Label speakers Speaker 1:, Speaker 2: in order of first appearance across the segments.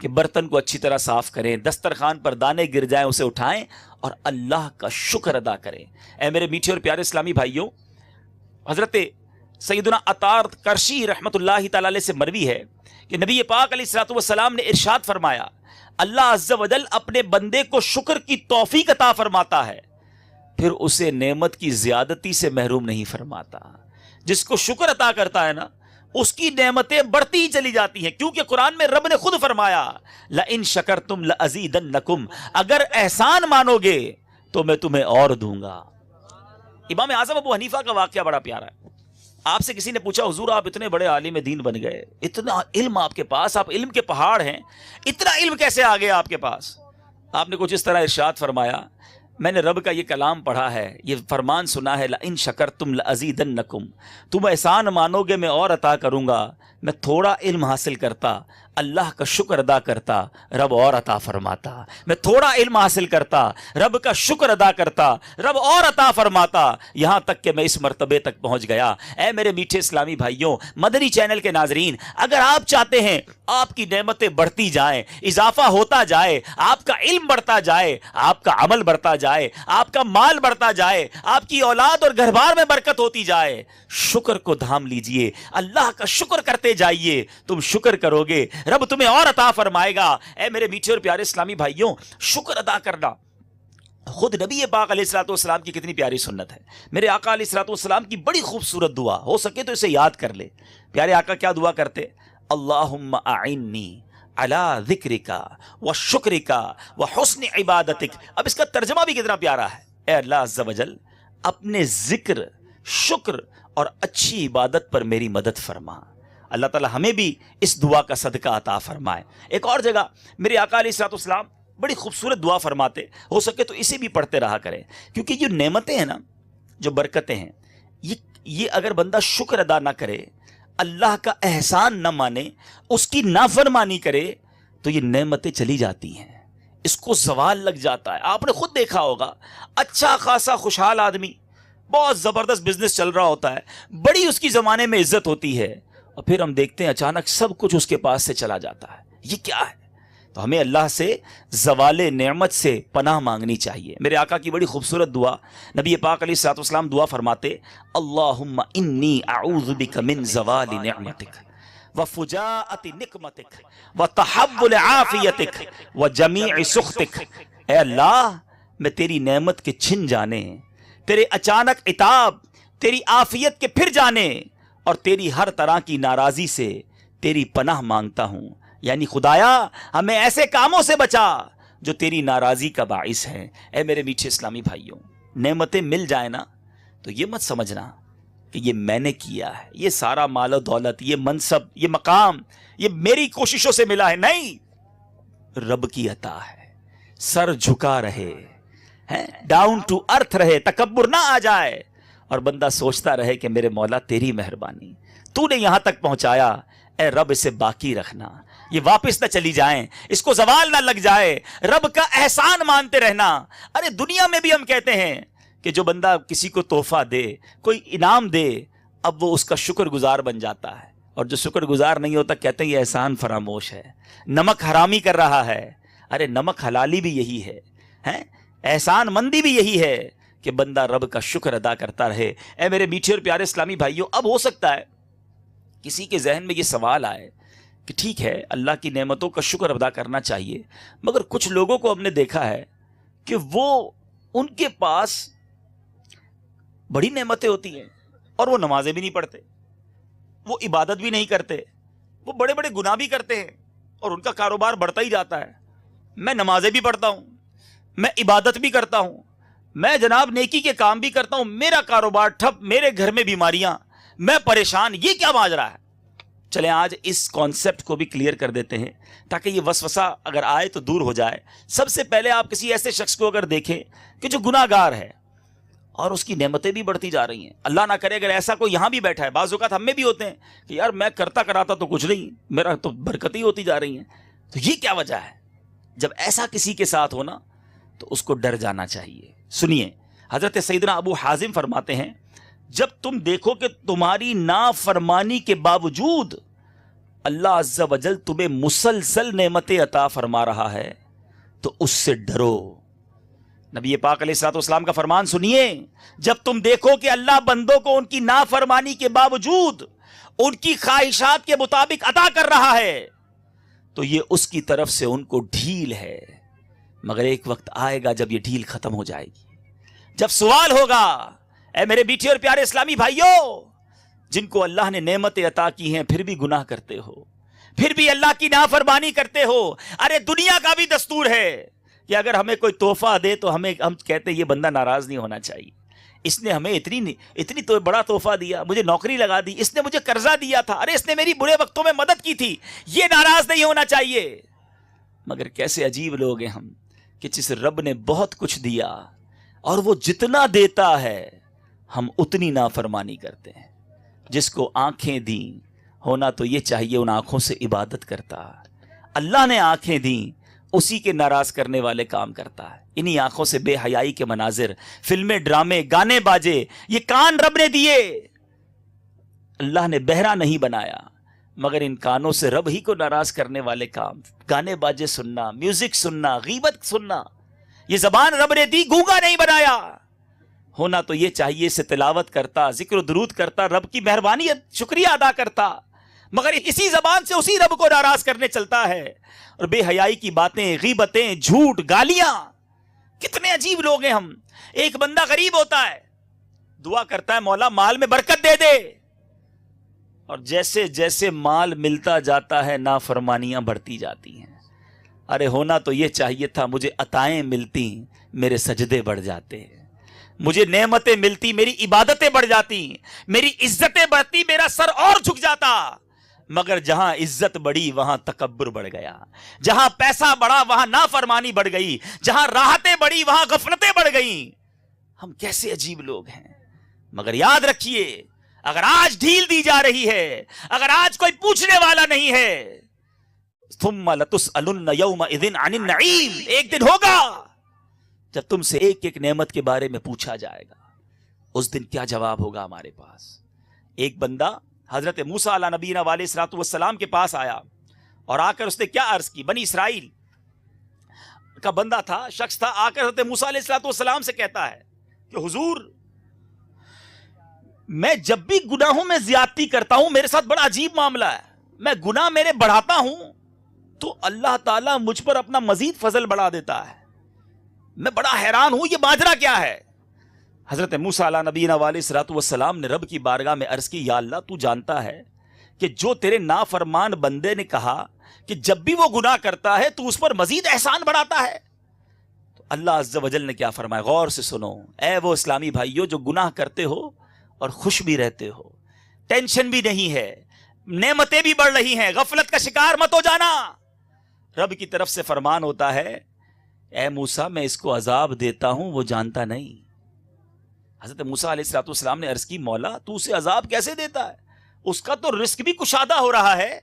Speaker 1: کہ برتن کو اچھی طرح صاف کریں, دسترخوان پر دانے گر جائیں اسے اٹھائیں اور اللہ کا شکر ادا کریں. اے میرے میٹھے اور پیارے اسلامی بھائیوں, حضرت سیدنا عطار کرشی رحمت اللہ تعالی علیہ سے مروی ہے کہ نبی پاک علیہ الصلوۃ والسلام نے ارشاد فرمایا, اللہ عز و جل اپنے بندے کو شکر کی توفیق عطا فرماتا ہے, پھر اسے نعمت کی زیادتی سے محروم نہیں فرماتا. جس کو شکر عطا کرتا ہے نا, اس کی نعمتیں بڑھتی ہی چلی جاتی ہیں, کیونکہ قرآن میں رب نے خود فرمایا لَإِن شَكَرْتُمْ لَأَزِيدَنَّكُمْ, اگر احسان مانو گے تو میں تمہیں اور دوں گا. امام اعظم ابو حنیفہ کا واقعہ بڑا پیارا ہے. آپ سے کسی نے پوچھا, حضور آپ اتنے بڑے عالم دین بن گئے, اتنا علم آپ کے پاس, آپ علم کے پہاڑ ہیں, اتنا علم کیسے آ گیا آپ کے پاس؟ آپ نے کچھ اس طرح ارشاد فرمایا, میں نے رب کا یہ کلام پڑھا ہے, یہ فرمان سنا ہے, لَإِن شَكَرْتُمْ لَأَزِيدَنَّكُمْ, تم احسان مانو گے میں اور عطا کروں گا. میں تھوڑا علم حاصل کرتا, اللہ کا شکر ادا کرتا, رب اور عطا فرماتا. میں تھوڑا علم حاصل کرتا, رب کا شکر ادا کرتا, رب اور عطا فرماتا, یہاں تک کہ میں اس مرتبے تک پہنچ گیا. اے میرے میٹھے اسلامی بھائیوں, مدنی چینل کے ناظرین, اگر آپ چاہتے ہیں آپ کی نعمتیں بڑھتی جائیں, اضافہ ہوتا جائے, آپ کا علم بڑھتا جائے, آپ کا عمل بڑھتا جائے, آپ کا مال بڑھتا جائے, آپ کی اولاد اور گھر بار میں برکت ہوتی جائے, شکر کو دھام لیجئے, اللہ کا شکر کرتے جائیے. تم شکر کرو گے, رب تمہیں اور عطا فرمائے گا. اے میرے میٹھے اور پیارے اسلامی بھائیوں, شکر ادا کرنا خود نبی پاک علیہ الصلوۃ والسلام کی کتنی پیاری سنت ہے. میرے آقا علیہ الصلوۃ والسلام کی بڑی خوبصورت دعا, ہو سکے تو اسے یاد کر لے. پیارے آقا کیا دعا کرتے؟ اللہم اعنی علی ذکرک و شکرک و حسن عبادتک. اب اس کا ترجمہ بھی کتنا پیارا ہے. اے اللہ عز و جل, اپنے ذکر, شکر اور اچھی عبادت پر میری مدد فرما. اللہ تعالی ہمیں بھی اس دعا کا صدقہ عطا فرمائے. ایک اور جگہ میرے آقا علیہ الصلوۃ والسلام بڑی خوبصورت دعا فرماتے, ہو سکے تو اسے بھی پڑھتے رہا کریں, کیونکہ جو نعمتیں ہیں نا, جو برکتیں ہیں, یہ اگر بندہ شکر ادا نہ کرے, اللہ کا احسان نہ مانے, اس کی نافرمانی کرے, تو یہ نعمتیں چلی جاتی ہیں, اس کو زوال لگ جاتا ہے. آپ نے خود دیکھا ہوگا, اچھا خاصا خوشحال آدمی, بہت زبردست بزنس چل رہا ہوتا ہے, بڑی اس کی زمانے میں عزت ہوتی ہے, اور پھر ہم دیکھتے ہیں اچانک سب کچھ اس کے پاس سے چلا جاتا ہے. یہ کیا ہے؟ تو ہمیں اللہ سے زوال نعمت سے پناہ مانگنی چاہیے. میرے آقا کی بڑی خوبصورت دعا, نبی پاک علیہ الصلوۃ والسلام دعا فرماتے, اللہم انی اعوذ بک من زوال نعمتک وفجاءۃ نقمتک وتحول عافیتک وجمیع سخطک. اے اللہ, میں تیری نعمت کے چھن جانے, تیرے اچانک عتاب, تیری عافیت کے پھر جانے, اور تیری ہر طرح کی ناراضی سے تیری پناہ مانگتا ہوں. یعنی خدایا, ہمیں ایسے کاموں سے بچا جو تیری ناراضی کا باعث ہے. اے میرے میٹھے اسلامی بھائیوں, نعمتیں مل جائیں نا, تو یہ مت سمجھنا کہ یہ میں نے کیا ہے, یہ سارا مال و دولت, یہ منصب, یہ مقام, یہ میری کوششوں سے ملا ہے. نہیں, رب کی عطا ہے. سر جھکا رہے, ڈاؤن ٹو ارتھ رہے, تکبر نہ آ جائے, اور بندہ سوچتا رہے کہ میرے مولا تیری مہربانی, تو نے یہاں تک پہنچایا, اے رب اسے باقی رکھنا, یہ واپس نہ چلی جائیں, اس کو زوال نہ لگ جائے, رب کا احسان مانتے رہنا. ارے دنیا میں بھی ہم کہتے ہیں کہ جو بندہ کسی کو تحفہ دے, کوئی انعام دے, اب وہ اس کا شکر گزار بن جاتا ہے, اور جو شکر گزار نہیں ہوتا کہتے ہیں یہ احسان فراموش ہے, نمک حرامی کر رہا ہے. ارے نمک حلالی بھی یہی ہے, احسان مندی بھی یہی ہے کہ بندہ رب کا شکر ادا کرتا رہے. اے میرے میٹھے اور پیارے اسلامی بھائیوں, اب ہو سکتا ہے کسی کے ذہن میں یہ سوال آئے کہ ٹھیک ہے اللہ کی نعمتوں کا شکر ادا کرنا چاہیے, مگر کچھ لوگوں کو ہم نے دیکھا ہے کہ وہ ان کے پاس بڑی نعمتیں ہوتی ہیں اور وہ نمازیں بھی نہیں پڑھتے, وہ عبادت بھی نہیں کرتے, وہ بڑے بڑے گناہ بھی کرتے ہیں اور ان کا کاروبار بڑھتا ہی جاتا ہے. میں نمازیں بھی پڑھتا ہوں, میں عبادت بھی کرتا ہوں, میں جناب نیکی کے کام بھی کرتا ہوں, میرا کاروبار ٹھپ, میرے گھر میں بیماریاں, میں پریشان, یہ کیا ماجرا ہے؟ چلیں آج اس کانسیپٹ کو بھی کلیئر کر دیتے ہیں تاکہ یہ وسوسہ اگر آئے تو دور ہو جائے. سب سے پہلے آپ کسی ایسے شخص کو اگر دیکھیں کہ جو گناہ گار ہے اور اس کی نعمتیں بھی بڑھتی جا رہی ہیں, اللہ نہ کرے اگر ایسا کوئی یہاں بھی بیٹھا ہے, بعض اوقات ہم میں بھی ہوتے ہیں کہ یار میں کرتا کراتا تو کچھ نہیں, میرا تو برکتیں ہوتی جا رہی ہیں, تو یہ کیا وجہ ہے؟ جب ایسا کسی کے ساتھ ہونا تو اس کو ڈر جانا چاہیے. سنیے, حضرت سیدنا ابو حازم فرماتے ہیں, جب تم دیکھو کہ تمہاری نافرمانی کے باوجود اللہ عز و جل تمہیں مسلسل نعمتیں عطا فرما رہا ہے تو اس سے ڈرو. نبی پاک علیہ الصلوۃ والسلام کا فرمان سنیے, جب تم دیکھو کہ اللہ بندوں کو ان کی نافرمانی کے باوجود ان کی خواہشات کے مطابق عطا کر رہا ہے تو یہ اس کی طرف سے ان کو ڈھیل ہے, مگر ایک وقت آئے گا جب یہ ڈھیل ختم ہو جائے گی, جب سوال ہوگا اے میرے بیٹھے اور پیارے اسلامی بھائیوں, جن کو اللہ نے نعمتیں عطا کی ہیں پھر بھی گناہ کرتے ہو, پھر بھی اللہ کی نافرمانی کرتے ہو. ارے دنیا کا بھی دستور ہے کہ اگر ہمیں کوئی تحفہ دے تو ہم کہتے ہیں یہ بندہ ناراض نہیں ہونا چاہیے, اس نے ہمیں اتنی تو بڑا تحفہ دیا, مجھے نوکری لگا دی, اس نے مجھے قرضہ دیا تھا, ارے اس نے میری برے وقتوں میں مدد کی تھی, یہ ناراض نہیں ہونا چاہیے. مگر کیسے عجیب لوگ ہیں ہم کہ جس رب نے بہت کچھ دیا اور وہ جتنا دیتا ہے ہم اتنی نافرمانی کرتے ہیں. جس کو آنکھیں دیں ہونا تو یہ چاہیے ان آنکھوں سے عبادت کرتا. اللہ نے آنکھیں دیں اسی کے ناراض کرنے والے کام کرتا ہے. انہی آنکھوں سے بے حیائی کے مناظر, فلمیں, ڈرامے, گانے باجے, یہ کان رب نے دیے. اللہ نے بہرا نہیں بنایا مگر ان کانوں سے رب ہی کو ناراض کرنے والے کام, گانے باجے سننا, میوزک سننا, غیبت سننا. یہ زبان رب نے دی, گونگا نہیں بنایا. ہونا تو یہ چاہیے سے تلاوت کرتا, ذکر و درود کرتا, رب کی مہربانی شکریہ ادا کرتا, مگر اسی زبان سے اسی رب کو ناراض کرنے چلتا ہے. اور بے حیائی کی باتیں, غیبتیں, جھوٹ, گالیاں. کتنے عجیب لوگ ہیں ہم. ایک بندہ غریب ہوتا ہے, دعا کرتا ہے مولا مال میں برکت دے دے, اور جیسے جیسے مال ملتا جاتا ہے نافرمانیاں بڑھتی جاتی ہیں. ارے ہونا تو یہ چاہیے تھا مجھے عطائیں ملتی, میرے سجدے بڑھ جاتے, مجھے نعمتیں ملتی, میری عبادتیں بڑھ جاتی, میری عزتیں بڑھتی, میرا سر اور جھک جاتا. مگر جہاں عزت بڑھی وہاں تکبر بڑھ گیا, جہاں پیسہ بڑھا وہاں نافرمانی بڑھ گئی, جہاں راحتیں بڑھی وہاں غفلتیں بڑھ گئیں. ہم کیسے عجیب لوگ ہیں. مگر یاد رکھیے اگر آج ڈھیل دی جا رہی ہے, اگر آج کوئی پوچھنے والا نہیں ہے, ثم لتسألن یومئذ عن النعیم, ایک دن ہوگا جب تم سے ایک ایک نعمت کے بارے میں پوچھا جائے گا. اس دن کیا جواب ہوگا ہمارے پاس. ایک بندہ حضرت موسیٰ علیہ نبینا علیہ الصلوۃ والسلام کے پاس آیا اور آ کر اس نے کیا عرض کی. بنی اسرائیل کا بندہ تھا, شخص تھا, آ کر حضرت موسیٰ علیہ الصلوۃ والسلام سے کہتا ہے کہ حضور میں جب بھی گناہوں میں زیادتی کرتا ہوں میرے ساتھ بڑا عجیب معاملہ ہے. میں گناہ میرے بڑھاتا ہوں تو اللہ تعالیٰ مجھ پر اپنا مزید فضل بڑھا دیتا ہے. میں بڑا حیران ہوں, یہ ماجرا کیا ہے. حضرت موسیٰ علیہ نبینا علیہ الصلوۃ والسلام نے رب کی بارگاہ میں عرض کی, یا اللہ تو جانتا ہے کہ جو تیرے نافرمان بندے نے کہا کہ جب بھی وہ گناہ کرتا ہے تو اس پر مزید احسان بڑھاتا ہے. تو اللہ عز و جل نے کیا فرمایا, غور سے سنو اے وہ اسلامی بھائیو جو گناہ کرتے ہو اور خوش بھی رہتے ہو, ٹینشن بھی نہیں ہے, نعمتیں بھی بڑھ رہی ہیں, غفلت کا شکار مت ہو جانا. رب کی طرف سے فرمان ہوتا ہے, اے موسیٰ میں اس کو عذاب دیتا ہوں وہ جانتا نہیں. حضرت موسیٰ علیہ الصلوۃ والسلام نے عرض کی, مولا تو اسے عذاب کیسے دیتا ہے, اس کا تو رزق بھی کشادہ ہو رہا ہے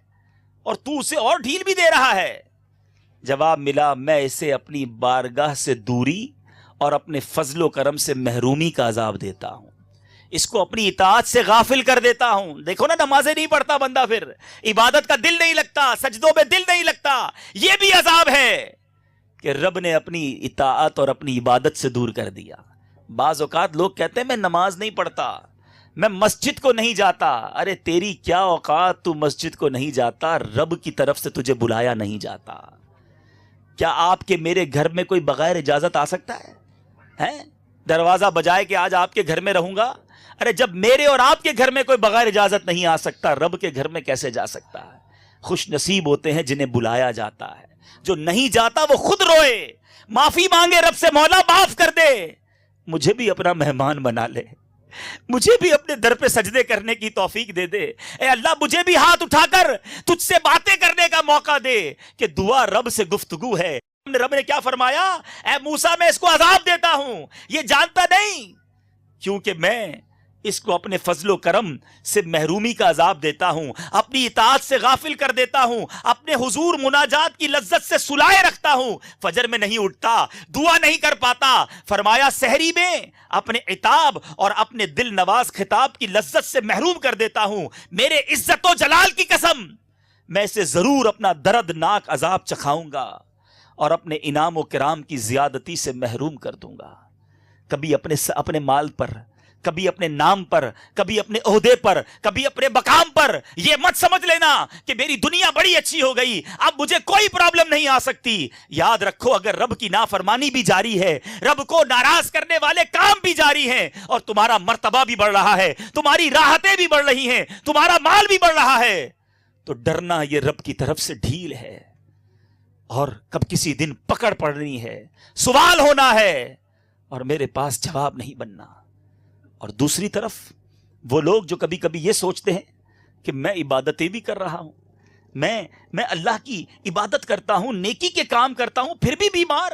Speaker 1: اور تو اسے اور ڈھیل بھی دے رہا ہے. جواب ملا, میں اسے اپنی بارگاہ سے دوری اور اپنے فضل و کرم سے محرومی کا عذاب دیتا ہوں, اس کو اپنی اطاعت سے غافل کر دیتا ہوں. دیکھو نا, نمازیں نہیں پڑھتا بندہ, پھر عبادت کا دل نہیں لگتا, سجدوں میں دل نہیں لگتا. یہ بھی عذاب ہے کہ رب نے اپنی اطاعت اور اپنی عبادت سے دور کر دیا. بعض اوقات لوگ کہتے ہیں میں نماز نہیں پڑھتا, میں مسجد کو نہیں جاتا. ارے تیری کیا اوقات, تو مسجد کو نہیں جاتا, رب کی طرف سے تجھے بلایا نہیں جاتا. کیا آپ کے میرے گھر میں کوئی بغیر اجازت آ سکتا ہے؟ دروازہ بجائے کہ آج آپ کے گھر میں رہوں گا. ارے جب میرے اور آپ کے گھر میں کوئی بغیر اجازت نہیں آ سکتا, رب کے گھر میں کیسے جا سکتا ہے؟ خوش نصیب ہوتے ہیں جنہیں بلایا جاتا ہے, جو نہیں جاتا وہ خود روئے, معافی مانگے رب سے, مولا معاف کر دے, مجھے بھی اپنا مہمان بنا لے, مجھے بھی اپنے در پہ سجدے کرنے کی توفیق دے دے. اے اللہ مجھے بھی ہاتھ اٹھا کر تجھ سے باتیں کرنے کا موقع دے, کہ دعا رب سے گفتگو ہے. رب نے کیا فرمایا, اے موسیٰ میں اس کو عذاب دیتا ہوں, یہ جانتا نہیں, کیونکہ میں اس کو اپنے فضل و کرم سے محرومی کا عذاب دیتا ہوں, اپنی اطاعت سے غافل کر دیتا ہوں, اپنے حضور مناجات کی لذت سے سلائے رکھتا ہوں. فجر میں نہیں اٹھتا, دعا نہیں کر پاتا. فرمایا سحری میں اپنے عتاب اور اپنے دل نواز خطاب کی لذت سے محروم کر دیتا ہوں. میرے عزت و جلال کی قسم, میں اسے ضرور اپنا دردناک عذاب چکھاؤں گا اور اپنے انعام و کرام کی زیادتی سے محروم کر دوں گا. کبھی اپنے مال پر، کبھی اپنے نام پر، کبھی اپنے عہدے پر، کبھی اپنے مقام پر یہ مت سمجھ لینا کہ میری دنیا بڑی اچھی ہو گئی، اب مجھے کوئی پرابلم نہیں آ سکتی. یاد رکھو اگر رب کی نافرمانی بھی جاری ہے، رب کو ناراض کرنے والے کام بھی جاری ہیں، اور تمہارا مرتبہ بھی بڑھ رہا ہے، تمہاری راحتیں بھی بڑھ رہی ہیں، تمہارا مال بھی بڑھ رہا ہے، تو ڈرنا یہ رب کی طرف سے ڈھیل ہے. اور کب کسی دن پکڑ پڑنی ہے، سوال ہونا ہے، اور میرے پاس جواب نہیں بننا. اور دوسری طرف وہ لوگ جو کبھی کبھی یہ سوچتے ہیں کہ میں عبادتیں بھی کر رہا ہوں، میں اللہ کی عبادت کرتا ہوں، نیکی کے کام کرتا ہوں، پھر بھی بیمار،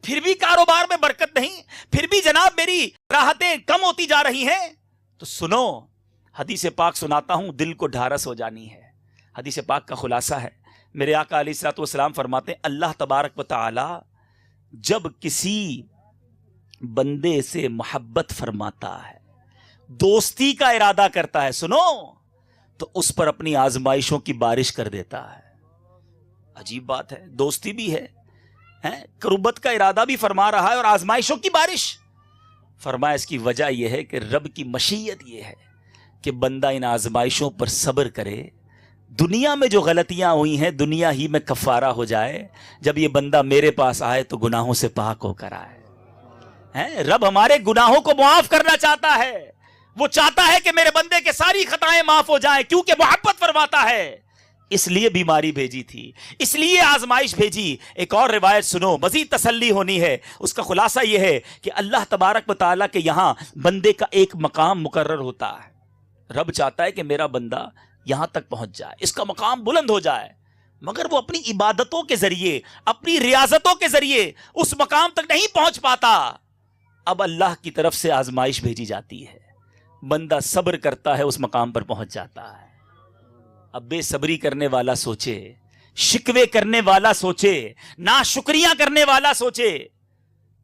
Speaker 1: پھر بھی کاروبار میں برکت نہیں، پھر بھی جناب میری راحتیں کم ہوتی جا رہی ہیں. تو سنو، حدیث پاک سناتا ہوں، دل کو ڈھارس ہو جانی ہے. حدیث پاک کا خلاصہ ہے، میرے آقا علیہ الصلوۃ والسلام فرماتے ہیں اللہ تبارک و تعالی جب کسی بندے سے محبت فرماتا ہے، دوستی کا ارادہ کرتا ہے، سنو، تو اس پر اپنی آزمائشوں کی بارش کر دیتا ہے. عجیب بات ہے، دوستی بھی ہے، قربت کا ارادہ بھی فرما رہا ہے، اور آزمائشوں کی بارش. فرمایا اس کی وجہ یہ ہے کہ رب کی مشیت یہ ہے کہ بندہ ان آزمائشوں پر صبر کرے، دنیا میں جو غلطیاں ہوئی ہیں دنیا ہی میں کفارہ ہو جائے، جب یہ بندہ میرے پاس آئے تو گناہوں سے پاک ہو کر آئے. رب ہمارے گناہوں کو معاف کرنا چاہتا ہے، وہ چاہتا ہے کہ میرے بندے کے ساری خطائیں معاف ہو جائیں، کیونکہ محبت فرماتا ہے. اس لیے بیماری بھیجی تھی، اس لیے آزمائش بھیجی. ایک اور روایت سنو، مزید تسلی ہونی ہے. اس کا خلاصہ یہ ہے کہ اللہ تبارک و تعالیٰ کے یہاں بندے کا ایک مقام مقرر ہوتا ہے. رب چاہتا ہے کہ میرا بندہ یہاں تک پہنچ جائے، اس کا مقام بلند ہو جائے، مگر وہ اپنی عبادتوں کے ذریعے، اپنی ریاضتوں کے ذریعے اس مقام تک نہیں پہنچ پاتا. اب اللہ کی طرف سے آزمائش بھیجی جاتی ہے، بندہ صبر کرتا ہے، اس مقام پر پہنچ جاتا ہے. اب بے صبری کرنے والا سوچے، شکوے کرنے والا سوچے، ناشکریاں کرنے والا سوچے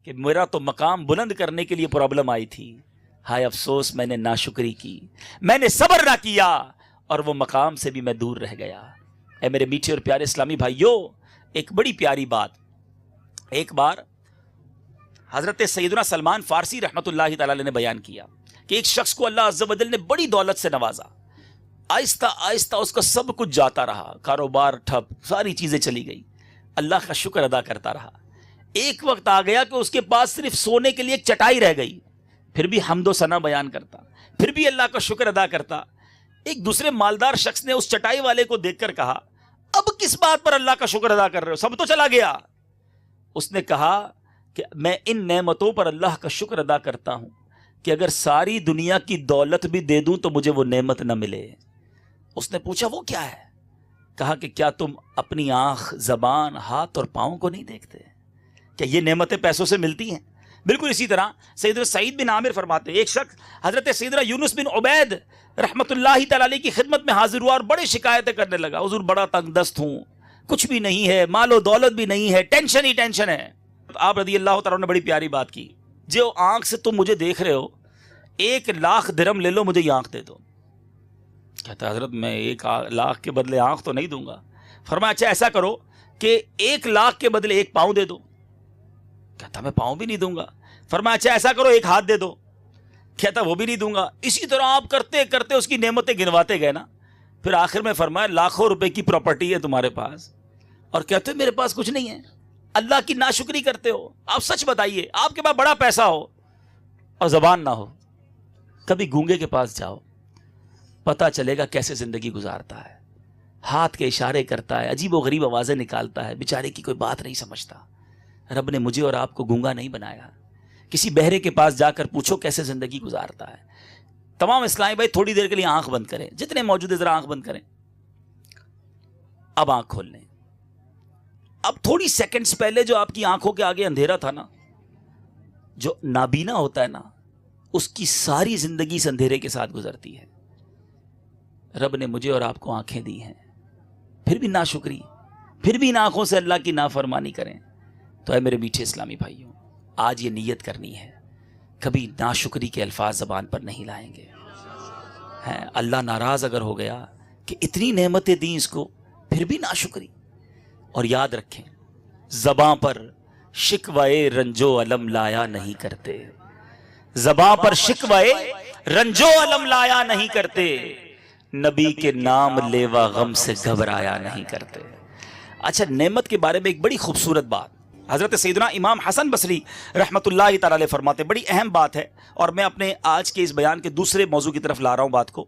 Speaker 1: کہ میرا تو مقام بلند کرنے کے لیے پرابلم آئی تھی، ہائے افسوس میں نے ناشکری کی، میں نے صبر نہ کیا، اور وہ مقام سے بھی میں دور رہ گیا. اے میرے میٹھے اور پیارے اسلامی بھائیوں، ایک بڑی پیاری بات. ایک بار حضرت سیدنا سلمان فارسی رحمت اللہ تعالی علیہ نے بیان کیا کہ ایک شخص کو اللہ عز و جل نے بڑی دولت سے نوازا، آہستہ آہستہ اس کا سب کچھ جاتا رہا، کاروبار ٹھپ، ساری چیزیں چلی گئی، اللہ کا شکر ادا کرتا رہا. ایک وقت آ گیا کہ اس کے پاس صرف سونے کے لیے ایک چٹائی رہ گئی، پھر بھی حمد و ثنا بیان کرتا، پھر بھی اللہ کا شکر ادا کرتا. ایک دوسرے مالدار شخص نے اس چٹائی والے کو دیکھ کر کہا، اب کس بات پر اللہ کا شکر ادا کر رہے ہو، سب تو چلا گیا. اس نے کہا کہ میں ان نعمتوں پر اللہ کا شکر ادا کرتا ہوں کہ اگر ساری دنیا کی دولت بھی دے دوں تو مجھے وہ نعمت نہ ملے. اس نے پوچھا وہ کیا ہے؟ کہا کہ کیا تم اپنی آنکھ، زبان، ہاتھ اور پاؤں کو نہیں دیکھتے؟ کیا یہ نعمتیں پیسوں سے ملتی ہیں؟ بالکل اسی طرح سیدنا سعید بن عامر فرماتے ہیں ایک شخص حضرت سیدنا یونس بن عبید رحمت اللہ تعالی علیہ کی خدمت میں حاضر ہوا اور بڑی شکایتیں کرنے لگا، حضور بڑا تنگ دست ہوں، کچھ بھی نہیں ہے، مال و دولت بھی نہیں ہے، ٹینشن ہی ٹینشن ہے. آپ رضی اللہ تعالیٰ نے بڑی پیاری بات کی، جو آنکھ سے تم مجھے دیکھ رہے ہو 1,00,000 درہم لے لو، مجھے یہ آنکھ دے دو. کہتا حضرت میں 1,00,000 کے بدلے آنکھ تو نہیں دوں گا. فرمایا اچھا ایسا کرو کہ 1,00,000 کے بدلے 1 پاؤں دے دو. کہتا میں پاؤں بھی نہیں دوں گا. فرمایا اچھا ایسا کرو 1 ہاتھ دے دو. کہتا وہ بھی نہیں دوں گا. اسی طرح آپ کرتے کرتے اس کی نعمتیں گنواتے گئے نا. پھر آخر میں فرمایا لاکھوں روپے کی پراپرٹی ہے تمہارے پاس اور کہتے ہو میرے پاس کچھ نہیں ہے، اللہ کی ناشکری کرتے ہو. آپ سچ بتائیے، آپ کے پاس بڑا پیسہ ہو اور زبان نہ ہو، کبھی گونگے کے پاس جاؤ، پتہ چلے گا کیسے زندگی گزارتا ہے. ہاتھ کے اشارے کرتا ہے، عجیب و غریب آوازیں نکالتا ہے، بیچارے کی کوئی بات نہیں سمجھتا. رب نے مجھے اور آپ کو گونگا نہیں بنایا. کسی بہرے کے پاس جا کر پوچھو کیسے زندگی گزارتا ہے. تمام اسلامی بھائی تھوڑی دیر کے لیے آنکھ بند کریں، جتنے موجود ہیں ذرا آنکھ بند کریں. اب آنکھ کھول لیں. اب تھوڑی سیکنڈز پہلے جو آپ کی آنکھوں کے آگے اندھیرا تھا نا، جو نابینا ہوتا ہے نا، اس کی ساری زندگی اس اندھیرے کے ساتھ گزرتی ہے. رب نے مجھے اور آپ کو آنکھیں دی ہیں، پھر بھی ناشکری، پھر بھی ان آنکھوں سے اللہ کی نافرمانی کریں. تو اے میرے میٹھے اسلامی بھائیوں، آج یہ نیت کرنی ہے کبھی ناشکری کے الفاظ زبان پر نہیں لائیں گے. اللہ ناراض اگر ہو گیا کہ اتنی نعمتیں دیں اس کو پھر بھی ناشکری. اور یاد رکھیں زباں پر شکوائے رنجو علم لایا نہیں کرتے, زباں پر شکوائے رنجو علم لایا نہیں کرتے, نبی کے نام لیوا غم سے گھبرایا نہیں کرتے. اچھا, نعمت کے بارے میں ایک بڑی خوبصورت بات حضرت سیدنا امام حسن بصری رحمۃ اللہ تعالی علیہ فرماتے, بڑی اہم بات ہے, اور میں اپنے آج کے اس بیان کے دوسرے موضوع کی طرف لا رہا ہوں بات کو.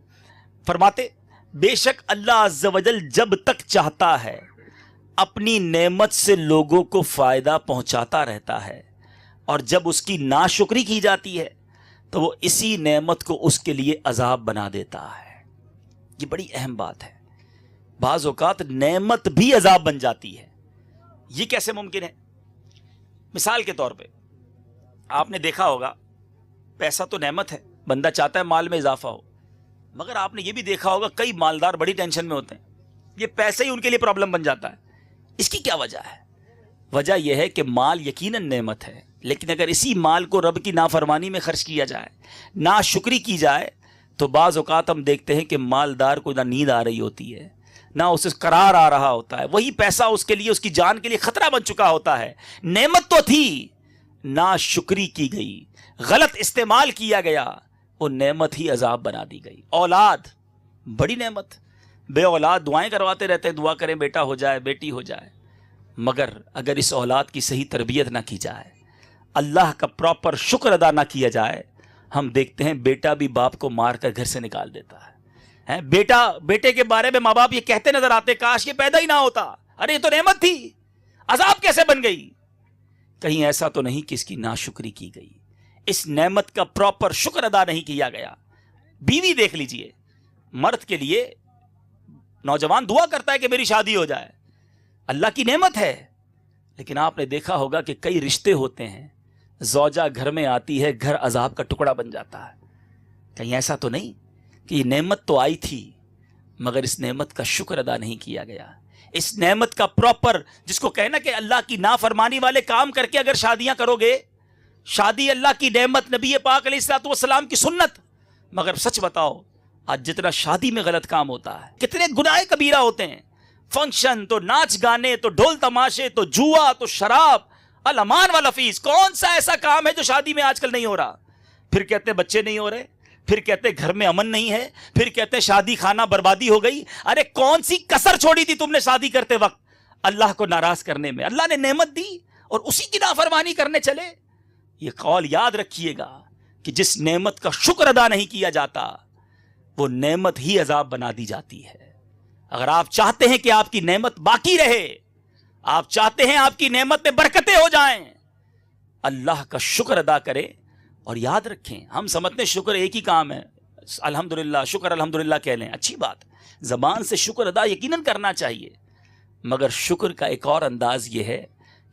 Speaker 1: فرماتے بے شک اللہ عز و جل جب تک چاہتا ہے اپنی نعمت سے لوگوں کو فائدہ پہنچاتا رہتا ہے, اور جب اس کی ناشکری کی جاتی ہے تو وہ اسی نعمت کو اس کے لیے عذاب بنا دیتا ہے. یہ بڑی اہم بات ہے. بعض اوقات نعمت بھی عذاب بن جاتی ہے. یہ کیسے ممکن ہے؟ مثال کے طور پہ آپ نے دیکھا ہوگا پیسہ تو نعمت ہے, بندہ چاہتا ہے مال میں اضافہ ہو, مگر آپ نے یہ بھی دیکھا ہوگا کئی مالدار بڑی ٹینشن میں ہوتے ہیں, یہ پیسے ہی ان کے لیے پرابلم بن جاتا ہے. اس کی کیا وجہ ہے؟ وجہ یہ ہے کہ مال یقیناً نعمت ہے, لیکن اگر اسی مال کو رب کی نافرمانی میں خرچ کیا جائے, ناشکری کی جائے, تو بعض اوقات ہم دیکھتے ہیں کہ مالدار کو نہ نیند آ رہی ہوتی ہے, نہ اسے قرار آ رہا ہوتا ہے, وہی پیسہ اس کے لیے, اس کی جان کے لیے خطرہ بن چکا ہوتا ہے. نعمت تو تھی, ناشکری کی گئی, غلط استعمال کیا گیا, وہ نعمت ہی عذاب بنا دی گئی. اولاد بڑی نعمت, بے اولاد دعائیں کرواتے رہتے ہیں, دعا کریں بیٹا ہو جائے, بیٹی ہو جائے, مگر اگر اس اولاد کی صحیح تربیت نہ کی جائے, اللہ کا پراپر شکر ادا نہ کیا جائے, ہم دیکھتے ہیں بیٹا بھی باپ کو مار کر گھر سے نکال دیتا ہے. بیٹے کے بارے میں ماں باپ یہ کہتے نظر آتے کاش یہ پیدا ہی نہ ہوتا, ارے یہ تو نعمت تھی, عذاب کیسے بن گئی؟ کہیں ایسا تو نہیں کہ اس کی ناشکری کی گئی, اس نعمت کا پراپر شکر ادا نہیں کیا گیا. بیوی دیکھ لیجئے, مرد کے لیے نوجوان دعا کرتا ہے کہ میری شادی ہو جائے, اللہ کی نعمت ہے, لیکن آپ نے دیکھا ہوگا کہ کئی رشتے ہوتے ہیں, زوجہ گھر میں آتی ہے, گھر عذاب کا ٹکڑا بن جاتا ہے. کہیں ایسا تو نہیں کہ یہ نعمت تو آئی تھی مگر اس نعمت کا شکر ادا نہیں کیا گیا, اس نعمت کا پراپر, جس کو کہنا کہ اللہ کی نافرمانی والے کام کر کے اگر شادیاں کرو گے, شادی اللہ کی نعمت, نبی پاک علیہ الصلوۃ والسلام کی سنت, مگر سچ بتاؤ آج جتنا شادی میں غلط کام ہوتا ہے, کتنے گناہ کبیرہ ہوتے ہیں, فنکشن تو ناچ گانے تو ڈھول تماشے تو جوا تو شراب, الامان والافیس, کون سا ایسا کام ہے جو شادی میں آج کل نہیں ہو رہا؟ پھر کہتے ہیں بچے نہیں ہو رہے, پھر کہتے ہیں گھر میں امن نہیں ہے, پھر کہتے ہیں شادی خانہ بربادی ہو گئی. ارے کون سی کسر چھوڑی تھی تم نے شادی کرتے وقت اللہ کو ناراض کرنے میں؟ اللہ نے نعمت دی اور اسی کی نافرمانی کرنے چلے. یہ قول یاد رکھیے گا کہ جس نعمت کا شکر ادا نہیں کیا جاتا وہ نعمت ہی عذاب بنا دی جاتی ہے. اگر آپ چاہتے ہیں کہ آپ کی نعمت باقی رہے, آپ چاہتے ہیں آپ کی نعمت میں برکتیں ہو جائیں, اللہ کا شکر ادا کریں. اور یاد رکھیں, ہم سمجھتے ہیں شکر ایک ہی کام ہے, الحمدللہ شکر الحمدللہ کہہ لیں, اچھی بات, زبان سے شکر ادا یقیناً کرنا چاہیے, مگر شکر کا ایک اور انداز یہ ہے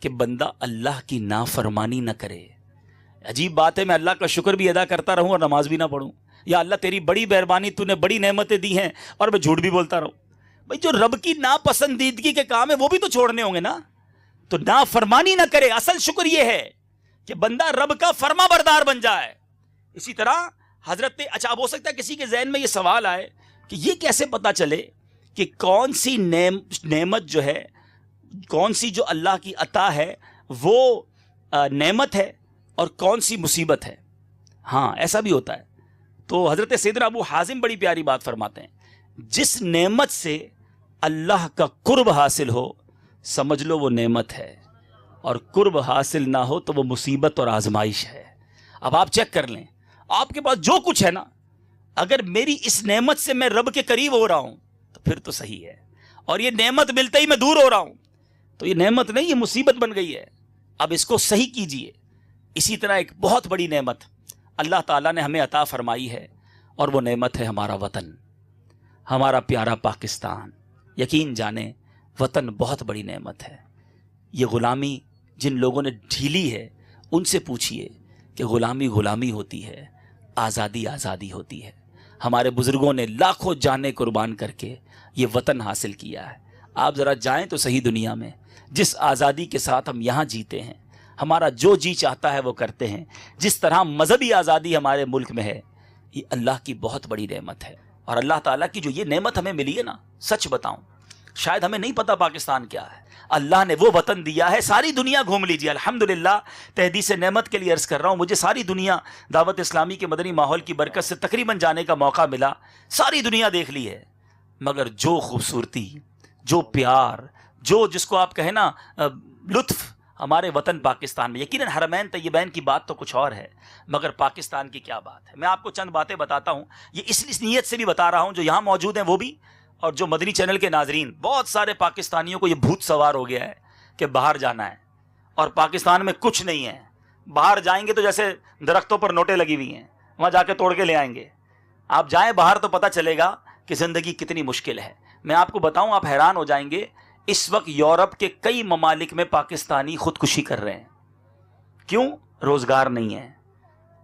Speaker 1: کہ بندہ اللہ کی نافرمانی نہ کرے. عجیب بات ہے, میں اللہ کا شکر بھی ادا کرتا رہوں اور نماز بھی نہ پڑھوں. یا اللہ تیری بڑی مہربانی, تو نے بڑی نعمتیں دی ہیں, اور میں جھوٹ بھی بولتا رہوں. بھائی جو رب کی ناپسندیدگی کے کام ہے وہ بھی تو چھوڑنے ہوں گے نا, تو نافرمانی نہ کرے. اصل شکر یہ ہے کہ بندہ رب کا فرما بردار بن جائے. اسی طرح حضرت, اچھا اب ہو سکتا ہے کسی کے ذہن میں یہ سوال آئے کہ یہ کیسے پتا چلے کہ کون سی نعمت جو ہے, کون سی جو اللہ کی عطا ہے وہ نعمت ہے اور کون سی مصیبت ہے؟ ہاں ایسا بھی ہوتا ہے. تو حضرت سیدنا ابو حازم بڑی پیاری بات فرماتے ہیں, جس نعمت سے اللہ کا قرب حاصل ہو سمجھ لو وہ نعمت ہے, اور قرب حاصل نہ ہو تو وہ مصیبت اور آزمائش ہے. اب آپ چیک کر لیں, آپ کے پاس جو کچھ ہے نا, اگر میری اس نعمت سے میں رب کے قریب ہو رہا ہوں تو پھر تو صحیح ہے, اور یہ نعمت ملتے ہی میں دور ہو رہا ہوں تو یہ نعمت نہیں, یہ مصیبت بن گئی ہے. اب اس کو صحیح کیجئے. اسی طرح ایک بہت بڑی نعمت اللہ تعالیٰ نے ہمیں عطا فرمائی ہے, اور وہ نعمت ہے ہمارا وطن, ہمارا پیارا پاکستان. یقین جانیں وطن بہت بڑی نعمت ہے. یہ غلامی جن لوگوں نے ڈھیلی ہے ان سے پوچھئے کہ غلامی غلامی ہوتی ہے, آزادی آزادی ہوتی ہے. ہمارے بزرگوں نے لاکھوں جانیں قربان کر کے یہ وطن حاصل کیا ہے. آپ ذرا جائیں تو صحیح دنیا میں, جس آزادی کے ساتھ ہم یہاں جیتے ہیں, ہمارا جو جی چاہتا ہے وہ کرتے ہیں, جس طرح مذہبی آزادی ہمارے ملک میں ہے, یہ اللہ کی بہت بڑی نعمت ہے. اور اللہ تعالیٰ کی جو یہ نعمت ہمیں ملی ہے نا, سچ بتاؤں شاید ہمیں نہیں پتا پاکستان کیا ہے. اللہ نے وہ وطن دیا ہے, ساری دنیا گھوم لیجیے. الحمدللہ تحدیث نعمت کے لیے عرض کر رہا ہوں, مجھے ساری دنیا دعوت اسلامی کے مدنی ماحول کی برکت سے تقریباً جانے کا موقع ملا, ساری دنیا دیکھ لی ہے, مگر جو خوبصورتی, جو پیار, جو جس کو آپ کہیں نا لطف ہمارے وطن پاکستان میں, یقیناً حرمین طیبین کی بات تو کچھ اور ہے, مگر پاکستان کی کیا بات ہے. میں آپ کو چند باتیں بتاتا ہوں, یہ اس نیت سے بھی بتا رہا ہوں جو یہاں موجود ہیں وہ بھی, اور جو مدنی چینل کے ناظرین. بہت سارے پاکستانیوں کو یہ بھوت سوار ہو گیا ہے کہ باہر جانا ہے اور پاکستان میں کچھ نہیں ہے, باہر جائیں گے تو جیسے درختوں پر نوٹیں لگی ہوئی ہیں, وہاں جا کے توڑ کے لے آئیں گے. آپ جائیں باہر تو پتہ چلے گا کہ زندگی کتنی مشکل ہے. میں آپ کو بتاؤں, آپ حیران ہو جائیں گے, اس وقت یورپ کے کئی ممالک میں پاکستانی خودکشی کر رہے ہیں. کیوں؟ روزگار نہیں ہے.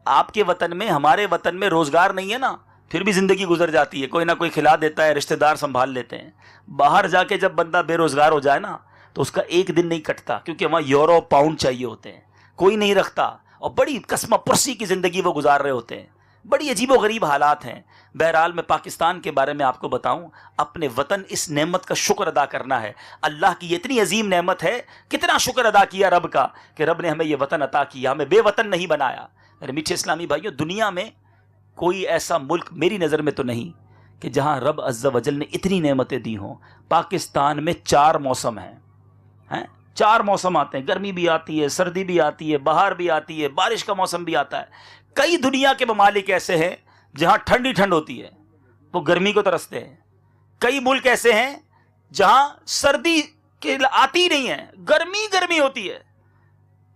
Speaker 1: آپ کے وطن میں, ہمارے وطن میں روزگار نہیں ہے نا, پھر بھی زندگی گزر جاتی ہے, کوئی نہ کوئی کھلا دیتا ہے, رشتہ دار سنبھال لیتے ہیں. باہر جا کے جب بندہ بے روزگار ہو جائے نا تو اس کا ایک دن نہیں کٹتا, کیونکہ وہاں یورو پاؤنڈ چاہیے ہوتے ہیں, کوئی نہیں رکھتا, اور بڑی قسمہ پرسی کی زندگی وہ گزار رہے ہوتے ہیں. بڑی عجیب و غریب حالات ہیں. بہرحال میں پاکستان کے بارے میں آپ کو بتاؤں, اپنے وطن اس نعمت کا شکر ادا کرنا ہے. اللہ کی اتنی عظیم نعمت ہے, کتنا شکر ادا کیا رب کا کہ رب نے ہمیں یہ وطن عطا کیا, ہمیں بے وطن نہیں بنایا. میرے میٹھے اسلامی بھائیوں, دنیا میں کوئی ایسا ملک میری نظر میں تو نہیں کہ جہاں رب عز و جل نے اتنی نعمتیں دی ہوں. پاکستان میں 4 موسم ہیں, 4 موسم آتے ہیں, گرمی بھی آتی ہے, سردی بھی آتی ہے, بہار بھی آتی ہے, بارش کا موسم بھی آتا ہے. کئی دنیا کے ممالک ایسے ہیں جہاں ٹھنڈ ہی ٹھنڈ ہوتی ہے, وہ گرمی کو ترستے ہیں. کئی ملک ایسے ہیں جہاں سردی کے آتی ہی نہیں ہے, گرمی ہوتی ہے.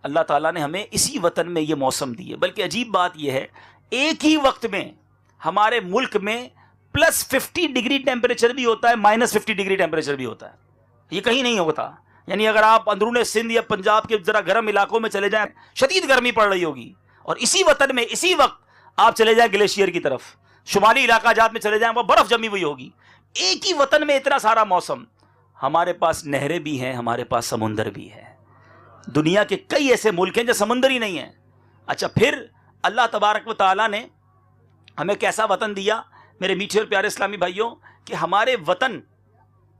Speaker 1: اللہ تعالیٰ نے ہمیں اسی وطن میں یہ موسم دی ہے. بلکہ عجیب بات یہ ہے, ایک ہی وقت میں ہمارے ملک میں +50 ڈگری ٹیمپریچر بھی ہوتا ہے, -50 ڈگری ٹیمپریچر بھی ہوتا ہے. یہ کہیں نہیں ہوتا. یعنی اگر آپ اندرون سندھ یا پنجاب کے ذرا گرم علاقوں میں چلے جائیں, شدید گرمی پڑ رہی ہوگی, اور اسی وطن میں اسی وقت آپ چلے جائیں گلیشیئر کی طرف, شمالی علاقہ جات میں چلے جائیں, وہ برف جمی ہوئی ہوگی. ایک ہی وطن میں اتنا سارا موسم. ہمارے پاس نہریں بھی ہیں, ہمارے پاس سمندر بھی ہے. دنیا کے کئی ایسے ملک ہیں جہاں سمندر ہی نہیں ہے. اچھا, پھر اللہ تبارک و تعالیٰ نے ہمیں کیسا وطن دیا میرے میٹھے اور پیارے اسلامی بھائیوں, کہ ہمارے وطن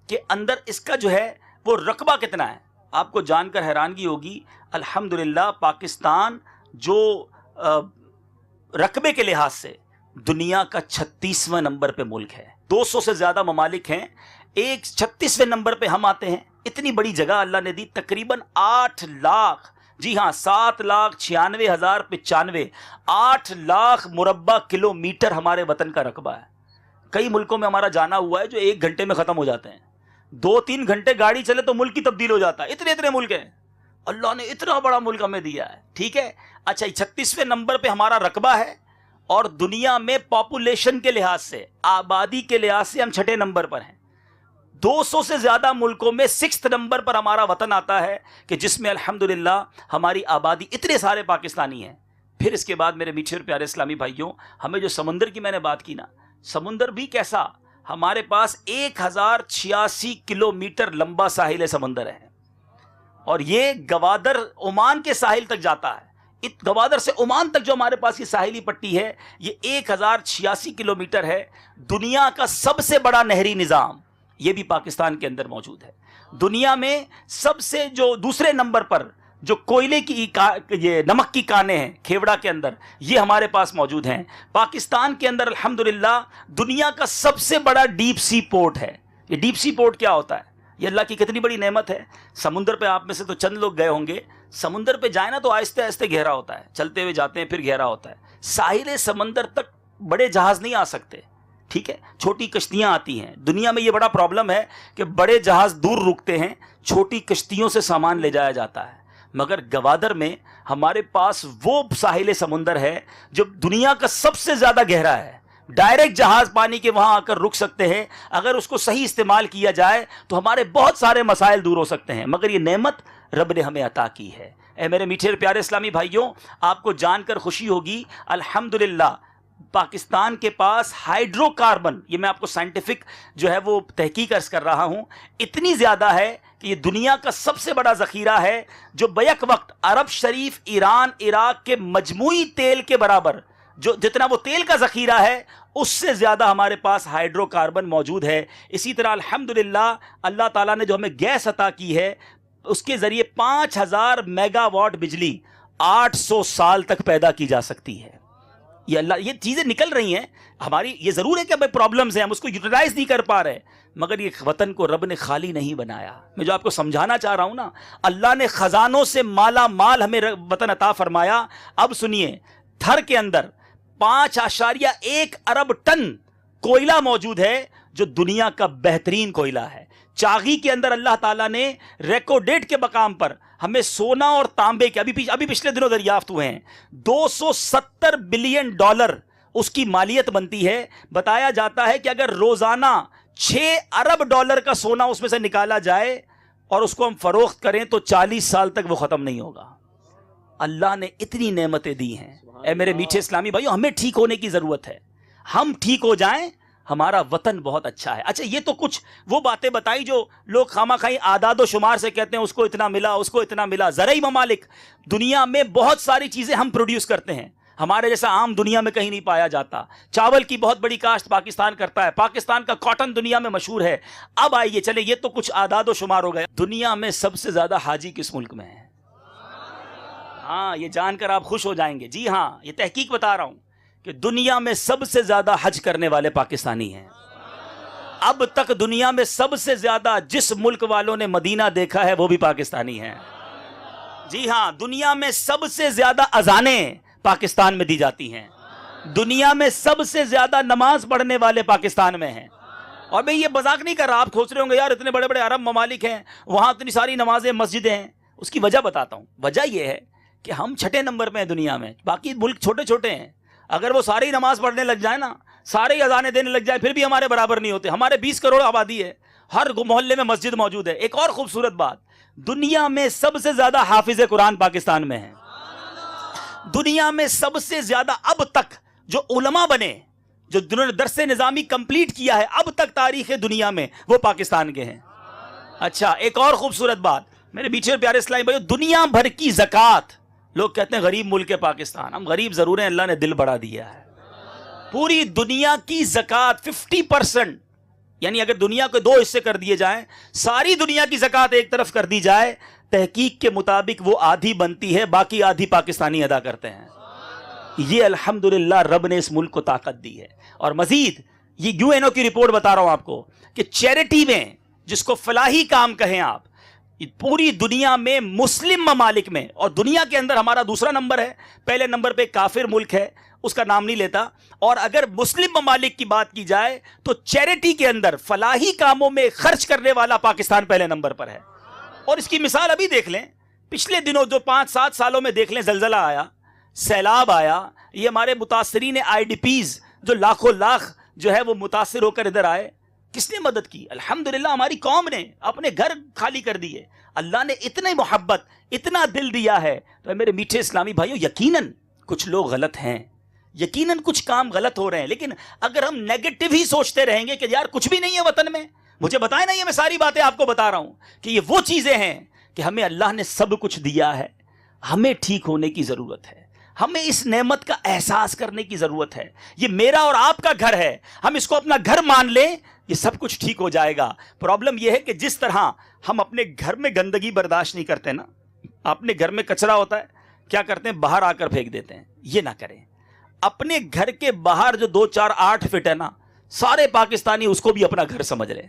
Speaker 1: کے اندر اس کا جو ہے وہ رقبہ کتنا ہے. آپ کو جان کر حیرانگی ہوگی, الحمدللہ پاکستان جو رقبے کے لحاظ سے دنیا کا 36واں نمبر پہ ملک ہے. 200 سے زیادہ ممالک ہیں, 36ویں نمبر پہ ہم آتے ہیں. اتنی بڑی جگہ اللہ نے دی, تقریباً 8 لاکھ, جی ہاں 7,96,095, 8 لاکھ مربع کلومیٹر ہمارے وطن کا رقبہ ہے. کئی ملکوں میں ہمارا جانا ہوا ہے جو 1 گھنٹے میں ختم ہو جاتے ہیں, 2-3 گھنٹے گاڑی چلے تو ملک ہی تبدیل ہو جاتا ہے. اتنے ملک ہیں, اللہ نے اتنا بڑا ملک ہمیں دیا ہے. ٹھیک ہے, اچھا 36ویں نمبر پہ ہمارا رقبہ ہے, اور دنیا میں پاپولیشن کے لحاظ سے, آبادی کے لحاظ سے ہم 6 نمبر پر ہیں. 200 سے زیادہ ملکوں میں 6 نمبر پر ہمارا وطن آتا ہے, کہ جس میں الحمدللہ ہماری آبادی اتنے سارے پاکستانی ہیں. پھر اس کے بعد میرے میٹھے اور پیارے اسلامی بھائیوں, ہمیں جو سمندر کی میں نے بات کی نا, سمندر بھی کیسا, ہمارے پاس 1086 کلومیٹر لمبا ساحل سمندر ہے, اور یہ گوادر عمان کے ساحل تک جاتا ہے. گوادر سے عمان تک جو ہمارے پاس یہ ساحلی پٹی ہے, یہ 1086 کلومیٹر ہے. دنیا کا سب سے بڑا نہری نظام یہ بھی پاکستان کے اندر موجود ہے. دنیا میں سب سے جو دوسرے نمبر پر جو کوئلے کی یہ نمک کی کانیں ہیں کھیوڑا کے اندر, یہ ہمارے پاس موجود ہیں. پاکستان کے اندر الحمدللہ دنیا کا سب سے بڑا ڈیپ سی پورٹ ہے. یہ ڈیپ سی پورٹ کیا ہوتا ہے؟ یہ اللہ کی کتنی بڑی نعمت ہے. سمندر پہ آپ میں سے تو چند لوگ گئے ہوں گے, سمندر پہ جائیں نا تو آہستہ آہستہ گہرا ہوتا ہے, چلتے ہوئے جاتے ہیں پھر گہرا ہوتا ہے. ساحل سمندر تک بڑے جہاز نہیں آ سکتے, ٹھیک ہے, چھوٹی کشتیاں آتی ہیں. دنیا میں یہ بڑا پرابلم ہے کہ بڑے جہاز دور رکتے ہیں, چھوٹی کشتیوں سے سامان لے جایا جاتا ہے. مگر گوادر میں ہمارے پاس وہ ساحل سمندر ہے جو دنیا کا سب سے زیادہ گہرا ہے. ڈائریکٹ جہاز پانی کے وہاں آ کر رک سکتے ہیں. اگر اس کو صحیح استعمال کیا جائے تو ہمارے بہت سارے مسائل دور ہو سکتے ہیں. مگر یہ نعمت رب نے ہمیں عطا کی ہے. اے میرے میٹھے اور پیارے اسلامی بھائیوں, آپ کو جان کر خوشی ہوگی, الحمدللہ پاکستان کے پاس ہائیڈرو کاربن, یہ میں آپ کو سائنٹیفک جو ہے وہ تحقیق عرض کر رہا ہوں, اتنی زیادہ ہے کہ یہ دنیا کا سب سے بڑا ذخیرہ ہے, جو بیک وقت عرب شریف, ایران, عراق کے مجموعی تیل کے برابر جو جتنا وہ تیل کا ذخیرہ ہے اس سے زیادہ ہمارے پاس ہائیڈرو کاربن موجود ہے. اسی طرح الحمدللہ اللہ تعالیٰ نے جو ہمیں گیس عطا کی ہے اس کے ذریعے 5000 میگا واٹ بجلی 800 سال تک پیدا کی جا سکتی ہے. یہ چیزیں نکل رہی ہیں ہماری. یہ ضرور ہے کہ ہمیں پرابلمز ہیں, ہم اس کو یوٹیلائز نہیں کر پا رہے, مگر یہ وطن کو رب نے خالی نہیں بنایا. میں جو آپ کو سمجھانا چاہ رہا ہوں نا, اللہ نے خزانوں سے مالا مال ہمیں وطن عطا فرمایا. اب سنیے, تھر کے اندر 5.1 ارب ٹن کوئلہ موجود ہے جو دنیا کا بہترین کوئلہ ہے. چاغی کے اندر اللہ تعالیٰ نے ریکارڈیٹ کے مقام پر ہمیں سونا اور تانبے کے ابھی پچھلے دنوں دریافت ہوئے ہیں. $270 بلین اس کی مالیت بنتی ہے. بتایا جاتا ہے کہ اگر روزانہ 6 ارب ڈالر کا سونا اس میں سے نکالا جائے اور اس کو ہم فروخت کریں تو 40 سال تک وہ ختم نہیں ہوگا. اللہ نے اتنی نعمتیں دی ہیں. اے میرے میٹھے اسلامی بھائیو, ہمیں ٹھیک ہونے کی ضرورت ہے. ہم ٹھیک ہو جائیں, ہمارا وطن بہت اچھا ہے. اچھا, یہ تو کچھ وہ باتیں بتائی جو لوگ خامہ خواہی اعداد و شمار سے کہتے ہیں اس کو اتنا ملا, اس کو اتنا ملا. زرعی ممالک دنیا میں بہت ساری چیزیں ہم پروڈیوس کرتے ہیں, ہمارے جیسا عام دنیا میں کہیں نہیں پایا جاتا. چاول کی بہت بڑی کاشت پاکستان کرتا ہے. پاکستان کا کاٹن دنیا میں مشہور ہے. اب آئیے چلیں, یہ تو کچھ اعداد و شمار ہو گئے. دنیا میں سب سے زیادہ حاجی کس ملک میں ہے؟ ہاں, یہ جان کر آپ خوش ہو جائیں گے. جی ہاں, یہ تحقیق بتا رہا ہوں کہ دنیا میں سب سے زیادہ حج کرنے والے پاکستانی ہیں. اب تک دنیا میں سب سے زیادہ جس ملک والوں نے مدینہ دیکھا ہے وہ بھی پاکستانی ہیں. جی ہاں, دنیا میں سب سے زیادہ اذانیں پاکستان میں دی جاتی ہیں. دنیا میں سب سے زیادہ نماز پڑھنے والے پاکستان میں ہیں. اور میں یہ مذاق نہیں کر رہا, آپ سوچ رہے ہوں گے یار اتنے بڑے بڑے عرب ممالک ہیں, وہاں اتنی ساری نمازیں مسجدیں ہیں. اس کی وجہ بتاتا ہوں. وجہ یہ ہے کہ ہم 6 نمبر پہ ہیں دنیا میں, باقی ملک چھوٹے چھوٹے ہیں. اگر وہ ساری نماز پڑھنے لگ جائیں نا, سارے اذانیں دینے لگ جائیں, پھر بھی ہمارے برابر نہیں ہوتے. ہمارے 20 کروڑ آبادی ہے, ہر محلے میں مسجد موجود ہے. ایک اور خوبصورت بات, دنیا میں سب سے زیادہ حافظ قرآن پاکستان میں ہیں. دنیا میں سب سے زیادہ اب تک جو علماء بنے, جو جنہوں نے درس نظامی کمپلیٹ کیا ہے اب تک تاریخ دنیا میں, وہ پاکستان کے ہیں. اچھا, ایک اور خوبصورت بات میرے میٹھے اور پیارے اسلامی بھائیو, دنیا بھر کی زکوٰۃ, لوگ کہتے ہیں غریب ملک ہے پاکستان, ہم غریب ضرور ہیں, اللہ نے دل بڑھا دیا ہے. پوری دنیا کی زکوٰۃ 50%, یعنی اگر دنیا کو 2 حصے کر دیے جائیں, ساری دنیا کی زکوٰۃ ایک طرف کر دی جائے, تحقیق کے مطابق وہ آدھی بنتی ہے, باقی آدھی پاکستانی ادا کرتے ہیں. یہ الحمدللہ رب نے اس ملک کو طاقت دی ہے. اور مزید یہ UN کی رپورٹ بتا رہا ہوں آپ کو کہ چیریٹی میں, جس کو فلاحی کام کہیں آپ, پوری دنیا میں مسلم ممالک میں, اور دنیا کے اندر ہمارا دوسرا نمبر ہے, پہلے نمبر پہ ایک کافر ملک ہے, اس کا نام نہیں لیتا. اور اگر مسلم ممالک کی بات کی جائے تو چیریٹی کے اندر, فلاحی کاموں میں خرچ کرنے والا پاکستان پہلے نمبر پر ہے. اور اس کی مثال ابھی دیکھ لیں, پچھلے دنوں جو 5-7 سالوں میں دیکھ لیں, زلزلہ آیا, سیلاب آیا, یہ ہمارے متاثرین IDPs جو لاکھوں لاکھ جو ہے وہ متاثر ہو کر ادھر آئے, کس نے مدد کی؟ الحمدللہ ہماری قوم نے اپنے گھر خالی کر دیے. اللہ نے اتنی محبت, اتنا دل دیا ہے. تو میرے میٹھے اسلامی بھائیو, یقیناً کچھ لوگ غلط ہیں, یقیناً کچھ کام غلط ہو رہے ہیں, لیکن اگر ہم نیگیٹو ہی سوچتے رہیں گے کہ یار کچھ بھی نہیں ہے وطن میں, مجھے بتائیں نا, یہ میں ساری باتیں آپ کو بتا رہا ہوں کہ یہ وہ چیزیں ہیں کہ ہمیں اللہ نے سب کچھ دیا ہے, ہمیں ٹھیک ہونے کی ضرورت ہے, ہمیں اس نعمت کا احساس کرنے کی ضرورت ہے. یہ میرا اور آپ کا گھر ہے, ہم اس کو اپنا گھر مان لیں, یہ سب کچھ ٹھیک ہو جائے گا. پرابلم یہ ہے کہ جس طرح ہم اپنے گھر میں گندگی برداشت نہیں کرتے نا, اپنے گھر میں کچرا ہوتا ہے, کیا کرتے ہیں, باہر آ کر پھینک دیتے ہیں. یہ نہ کریں. اپنے گھر کے باہر جو 2-4-8 فٹ ہے نا, سارے پاکستانی اس کو بھی اپنا گھر سمجھ رہے,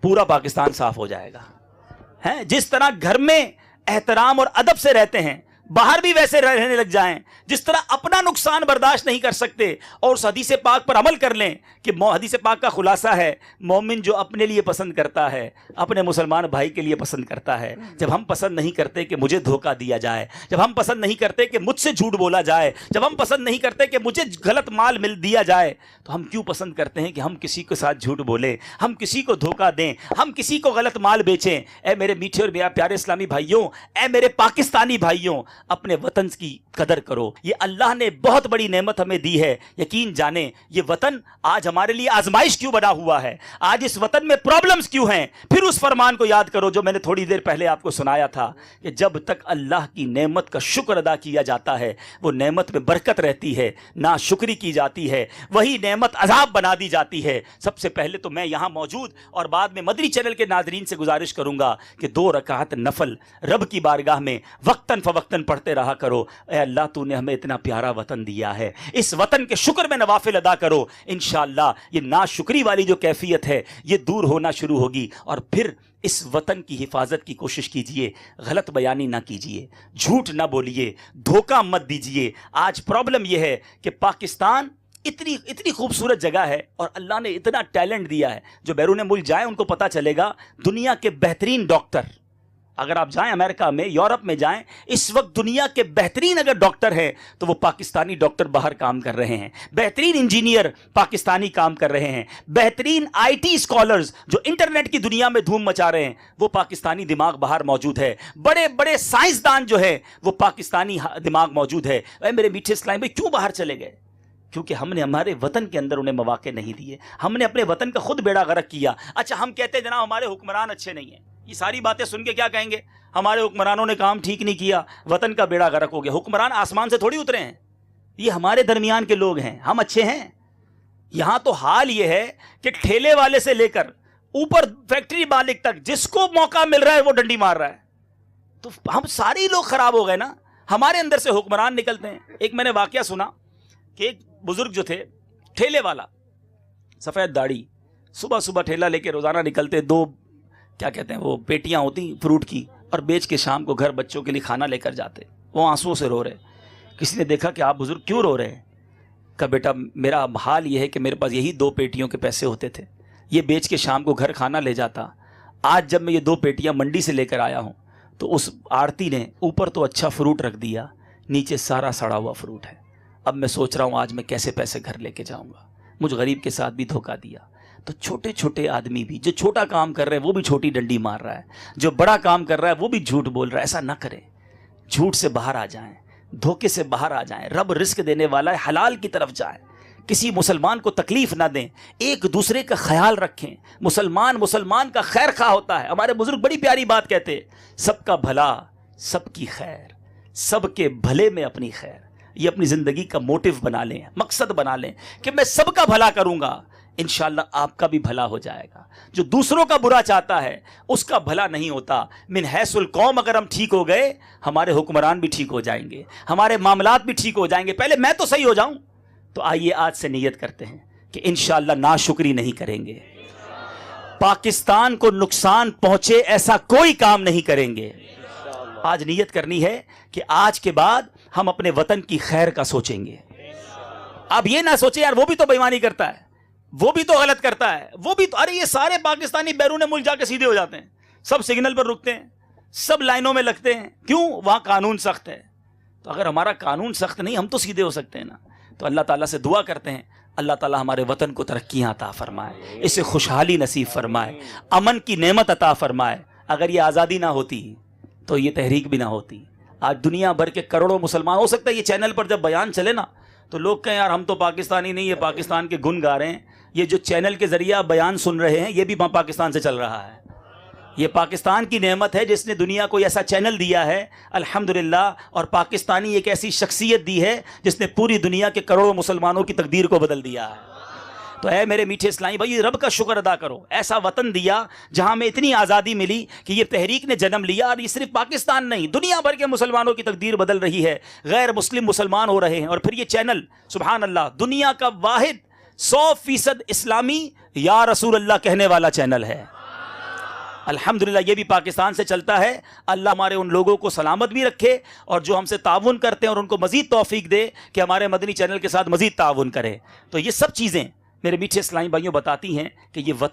Speaker 1: پورا پاکستان صاف ہو جائے گا. جس طرح گھر میں احترام اور ادب سے رہتے ہیں, باہر بھی ویسے رہنے لگ جائیں. جس طرح اپنا نقصان برداشت نہیں کر سکتے, اور اس حدیث پاک پر عمل کر لیں کہ حدیث پاک کا خلاصہ ہے, مومن جو اپنے لیے پسند کرتا ہے اپنے مسلمان بھائی کے لیے پسند کرتا ہے. جب ہم پسند نہیں کرتے کہ مجھے دھوکہ دیا جائے, جب ہم پسند نہیں کرتے کہ مجھ سے جھوٹ بولا جائے, جب ہم پسند نہیں کرتے کہ مجھے غلط مال دیا جائے, تو ہم کیوں پسند کرتے ہیں کہ ہم کسی کے ساتھ جھوٹ بولیں, ہم کسی کو دھوکہ دیں, ہم کسی کو غلط مال بیچیں. اے میرے میٹھے اور پیارے اسلامی بھائیوں, اے میرے پاکستانی بھائیوں, اپنے وطن کی قدر کرو. یہ اللہ نے بہت بڑی نعمت ہمیں دی ہے. یقین جانیں یہ وطن آج ہمارے لیے آزمائش کیوں بنا ہوا ہے, آج اس وطن میں پرابلمز کیوں ہیں. پھر اس فرمان کو یاد کرو جو میں نے تھوڑی دیر پہلے آپ کو سنایا تھا کہ جب تک اللہ کی نعمت کا شکر ادا کیا جاتا ہے وہ نعمت میں برکت رہتی ہے, ناشکری کی جاتی ہے وہی نعمت عذاب بنا دی جاتی ہے. سب سے پہلے تو میں یہاں موجود اور بعد میں مدنی چینل کے ناظرین سے گزارش کروں گا کہ 2 رکعت نفل رب کی بارگاہ میں وقتاً فوقتاً پڑھتے رہا کرو. اے اللہ تو نے ہمیں اتنا پیارا وطن دیا ہے, اس وطن کے شکر میں نوافل ادا کرو. انشاءاللہ یہ ناشکری والی جو کیفیت ہے یہ دور ہونا شروع ہوگی. اور پھر اس وطن کی حفاظت کی کوشش کیجئے, غلط بیانی نہ کیجئے, جھوٹ نہ بولیے, دھوکہ مت دیجئے. آج پرابلم یہ ہے کہ پاکستان اتنی خوبصورت جگہ ہے اور اللہ نے اتنا ٹیلنٹ دیا ہے. جو بیرون ملک جائیں ان کو پتا چلے گا دنیا کے بہترین ڈاکٹر, اگر آپ جائیں امریکہ میں, یورپ میں جائیں, اس وقت دنیا کے بہترین اگر ڈاکٹر ہیں تو وہ پاکستانی ڈاکٹر باہر کام کر رہے ہیں. بہترین انجینئر پاکستانی کام کر رہے ہیں. بہترین آئی ٹی اسکالرز جو انٹرنیٹ کی دنیا میں دھوم مچا رہے ہیں وہ پاکستانی دماغ باہر موجود ہے. بڑے بڑے سائنسدان جو ہے وہ پاکستانی دماغ موجود ہے. اے میرے میٹھے اسلام بھائی, کیوں باہر چلے گئے؟ کیونکہ ہم نے ہمارے وطن کے اندر انہیں مواقع نہیں دیے. ہم نے اپنے وطن کا خود بیڑا غرق کیا. اچھا ہم کہتے ہیں جناب ہمارے حکمران اچھے نہیں ہیں. یہ ساری باتیں سن کے کیا کہیں گے؟ ہمارے حکمرانوں نے کام ٹھیک نہیں کیا, وطن کا بیڑا غرق ہو گیا. حکمران آسمان سے تھوڑی اترے ہیں, یہ ہمارے درمیان کے لوگ ہیں. ہم اچھے ہیں. یہاں تو حال یہ ہے کہ ٹھیلے والے سے لے کر اوپر فیکٹری مالک تک جس کو موقع مل رہا ہے وہ ڈنڈی مار رہا ہے. تو ہم سارے لوگ خراب ہو گئے نا. ہمارے اندر سے حکمران نکلتے ہیں. ایک میں نے واقعہ سنا کہ ایک بزرگ جو تھے, ٹھیلے والا, سفید داڑھی, صبح صبح ٹھیلا لے کے روزانہ نکلتے, 2 کیا کہتے ہیں وہ پیٹیاں ہوتی فروٹ کی, اور بیچ کے شام کو گھر بچوں کے لیے کھانا لے کر جاتے. وہ آنسوؤں سے رو رہے. کسی نے دیکھا کہ آپ بزرگ کیوں رو رہے ہیں؟ کہا بیٹا میرا حال یہ ہے کہ میرے پاس یہی 2 پیٹیوں کے پیسے ہوتے تھے, یہ بیچ کے شام کو گھر کھانا لے جاتا. آج جب میں یہ 2 پیٹیاں منڈی سے لے کر آیا ہوں تو اس آڑتی نے اوپر تو اچھا فروٹ رکھ دیا, نیچے سارا سڑا ہوا فروٹ ہے. اب میں سوچ رہا ہوں آج میں کیسے پیسے گھر لے کے جاؤں گا. مجھ غریب کے ساتھ بھی دھوکہ دیا. تو چھوٹے چھوٹے آدمی بھی, جو چھوٹا کام کر رہے ہیں وہ بھی چھوٹی ڈنڈی مار رہا ہے, جو بڑا کام کر رہا ہے وہ بھی جھوٹ بول رہا ہے. ایسا نہ کریں, جھوٹ سے باہر آ جائیں, دھوکے سے باہر آ جائیں. رب رزق دینے والا ہے, حلال کی طرف جائیں. کسی مسلمان کو تکلیف نہ دیں, ایک دوسرے کا خیال رکھیں. مسلمان کا خیر خواہ ہوتا ہے. ہمارے بزرگ بڑی پیاری بات کہتے, سب کا بھلا سب کی خیر, سب کے بھلے میں اپنی خیر. یہ اپنی زندگی کا موٹیو بنا لیں, مقصد بنا لیں کہ میں سب کا بھلا کروں گا, انشاءاللہ آپ کا بھی بھلا ہو جائے گا. جو دوسروں کا برا چاہتا ہے اس کا بھلا نہیں ہوتا. من حیث القوم اگر ہم ٹھیک ہو گئے ہمارے حکمران بھی ٹھیک ہو جائیں گے, ہمارے معاملات بھی ٹھیک ہو جائیں گے. پہلے میں تو صحیح ہو جاؤں. تو آئیے آج سے نیت کرتے ہیں کہ انشاءاللہ ناشکری نہیں کریں گے, پاکستان کو نقصان پہنچے ایسا کوئی کام نہیں کریں گے. آج نیت کرنی ہے کہ آج کے بعد ہم اپنے وطن کی خیر کا سوچیں گے. اب یہ نہ سوچیں یار وہ بھی تو بے ایمانی کرتا ہے, وہ بھی تو غلط کرتا ہے, وہ بھی تو, ارے یہ سارے پاکستانی بیرون ملک جا کے سیدھے ہو جاتے ہیں, سب سگنل پر رکتے ہیں, سب لائنوں میں لگتے ہیں. کیوں؟ وہاں قانون سخت ہے. تو اگر ہمارا قانون سخت نہیں ہم تو سیدھے ہو سکتے ہیں نا. تو اللہ تعالیٰ سے دعا کرتے ہیں اللہ تعالیٰ ہمارے وطن کو ترقیاں عطا فرمائے, اسے خوشحالی نصیب فرمائے, امن کی نعمت عطا فرمائے. اگر یہ آزادی نہ ہوتی تو یہ تحریک بھی نہ ہوتی. آج دنیا بھر کے کروڑوں مسلمان, ہو سکتا ہے یہ چینل پر جب بیان چلے نا تو لوگ کہیں یار ہم تو پاکستانی نہیں, یہ پاکستان کے گن گا رہے ہیں. یہ جو چینل کے ذریعے آپ بیان سن رہے ہیں یہ بھی پاکستان سے چل رہا ہے. یہ پاکستان کی نعمت ہے جس نے دنیا کو ایسا چینل دیا ہے الحمدللہ, اور پاکستانی ایک ایسی شخصیت دی ہے جس نے پوری دنیا کے کروڑوں مسلمانوں کی تقدیر کو بدل دیا ہے. تو اے میرے میٹھے اسلامی بھائی, رب کا شکر ادا کرو, ایسا وطن دیا جہاں میں اتنی آزادی ملی کہ یہ تحریک نے جنم لیا. اور یہ صرف پاکستان نہیں, دنیا بھر کے مسلمانوں کی تقدیر بدل رہی ہے, غیر مسلم مسلمان ہو رہے ہیں. اور پھر یہ چینل سبحان اللہ دنیا کا واحد 100% اسلامی یا رسول اللہ کہنے والا چینل ہے. الحمدللہ یہ بھی پاکستان سے چلتا ہے. اللہ ہمارے ان لوگوں کو سلامت بھی رکھے اور جو ہم سے تعاون کرتے ہیں اور ان کو مزید توفیق دے کہ ہمارے مدنی چینل کے ساتھ مزید تعاون کرے. تو یہ سب چیزیں میرے میٹھے اسلامی بھائیوں بتاتی ہیں کہ یہ وطن